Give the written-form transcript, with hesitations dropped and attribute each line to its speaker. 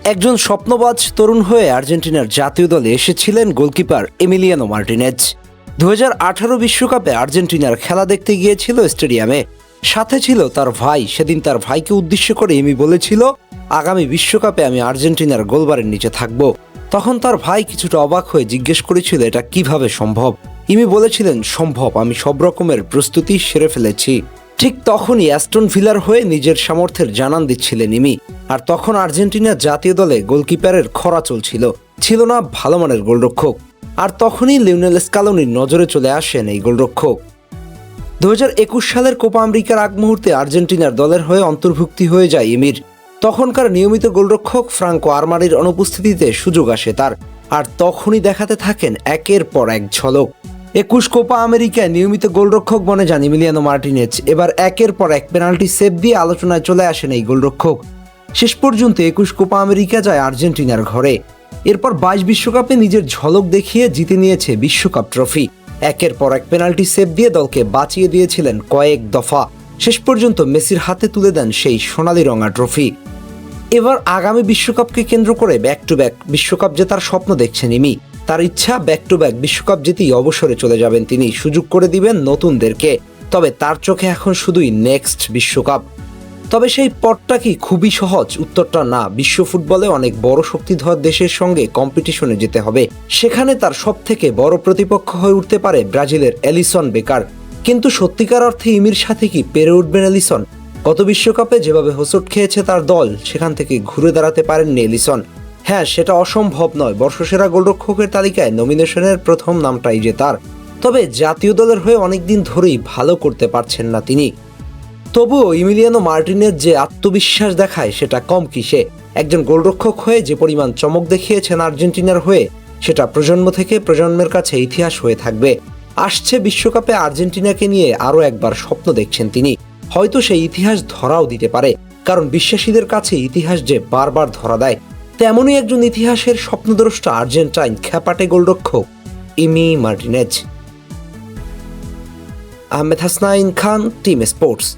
Speaker 1: একজন স্বপ্নবাজ তরুণ হয়ে আর্জেন্টিনার জাতীয় দলে এসেছিলেন গোলকিপার এমিলিয়ানো মার্টিনেজ। 2018 বিশ্বকাপে আর্জেন্টিনার খেলা দেখতে গিয়েছিল স্টেডিয়ামে। সাথে ছিল তার ভাই। সেদিন তার ভাইকে উদ্দেশ্য করে এমি বলেছিল, আগামী বিশ্বকাপে আমি আর্জেন্টিনার গোলবারের নিচে থাকব। তখন তার ভাই কিছুটা অবাক হয়ে জিজ্ঞেস করেছিল, এটা কিভাবে সম্ভব? ইমি বলেছিলেন, সম্ভব, আমি সব রকমের প্রস্তুতি সেরে ফেলেছি। ঠিক তখনই অ্যাস্টন ভিলার হয়ে নিজের সামর্থ্যের জানান দিচ্ছিলেন ইমি। আর তখন আর্জেন্টিনার জাতীয় দলে গোলকিপারের খরা চলছিল, ছিল না ভালো মানের গোলরক্ষক। আর তখনই লিওনেল স্কালোনির নজরে চলে আসেন এই গোলরক্ষক। 2021 সালের কোপা আমেরিকার আগ মুহূর্তে আর্জেন্টিনার দলের হয়ে অন্তর্ভুক্তি হয়ে যায় ইমির। তখনকার নিয়মিত গোলরক্ষক ফ্রাঙ্কো আরমানির অনুপস্থিতিতে সুযোগ আসে তার। আর তখনই দেখাতে থাকেন একের পর এক ঝলক। 21 কোপা আমেরিকায় নিয়মিত গোলরক্ষক বনে যান এমিলিয়ানো মার্টিনেজ। এবার একের পর এক পেনাল্টি সেভ দিয়ে আলোচনায় চলে আসেন এই গোলরক্ষক। শেষ পর্যন্ত 21 কোপা আমেরিকা যায় আর্জেন্টিনার ঘরে। এরপর 22 বিশ্বকাপে নিজের ঝলক দেখিয়ে জিতে নিয়েছে বিশ্বকাপ ট্রফি। একের পর এক পেনাল্টি সেভ দিয়ে দলকে বাঁচিয়ে দিয়েছিলেন কয়েক দফা। শেষ পর্যন্ত মেসির হাতে তুলে দেন সেই সোনালি রঙা ট্রফি। এবার আগামী বিশ্বকাপকে কেন্দ্র করে ব্যাক টু ব্যাক বিশ্বকাপ জেতার স্বপ্ন দেখছেন ইমি। তার ইচ্ছা, ব্যাক টু ব্যাক বিশ্বকাপ জিতেই অবসরে চলে যাবেন তিনি, সুযোগ করে দিবেন নতুনদেরকে। তবে তার চোখে এখন শুধুই নেক্সট বিশ্বকাপ। তবে সেই পথটা কি খুবই সহজ? উত্তরটা না। বিশ্ব ফুটবলে অনেক বড় শক্তিধর দেশের সঙ্গে কম্পিটিশনে যেতে হবে। সেখানে তার সব থেকে বড় প্রতিপক্ষ হয়ে উঠতে পারে ব্রাজিলের এলিসন বেকার। কিন্তু সত্যিকার অর্থে ইমির সাথে কি পেরে উঠবেন এলিসন? গত বিশ্বকাপে যেভাবে হোঁচট খেয়েছে তার দল, সেখান থেকে ঘুরে দাঁড়াতে পারেননি এলিসন। হ্যাঁ, সেটা অসম্ভব নয়, বর্ষসেরা গোলরক্ষকের তালিকায় নমিনেশনের প্রথম নামটাই যে তার। তবে জাতীয় দলের হয়ে অনেকদিন ধরেই ভালো করতে পারছেন না তিনি। তবুও এমিলিয়ানো মার্টিনেজ যে আত্মবিশ্বাস দেখায় সেটা কম কিসে। একজন গোলরক্ষক হয়ে যে পরিমাণ চমক দেখিয়েছেন আর্জেন্টিনার হয়ে, সেটা প্রজন্ম থেকে প্রজন্মের কাছে ইতিহাস হয়ে থাকবে। আসছে বিশ্বকাপে আর্জেন্টিনাকে নিয়ে আরও একবার স্বপ্ন দেখছেন তিনি। হয়তো সেই ইতিহাস ধরাও দিতে পারে, কারণ বিশ্বাসীদের কাছে ইতিহাস যে বারবার ধরা দেয়। তেমনই একজন ইতিহাসের স্বপ্নদ্রষ্টা আর্জেন্টাইন খ্যাপাটে গোলরক্ষক ইমি মার্টিনেজ। আহমেদ হাসনাইন খান, টিম স্পোর্টস।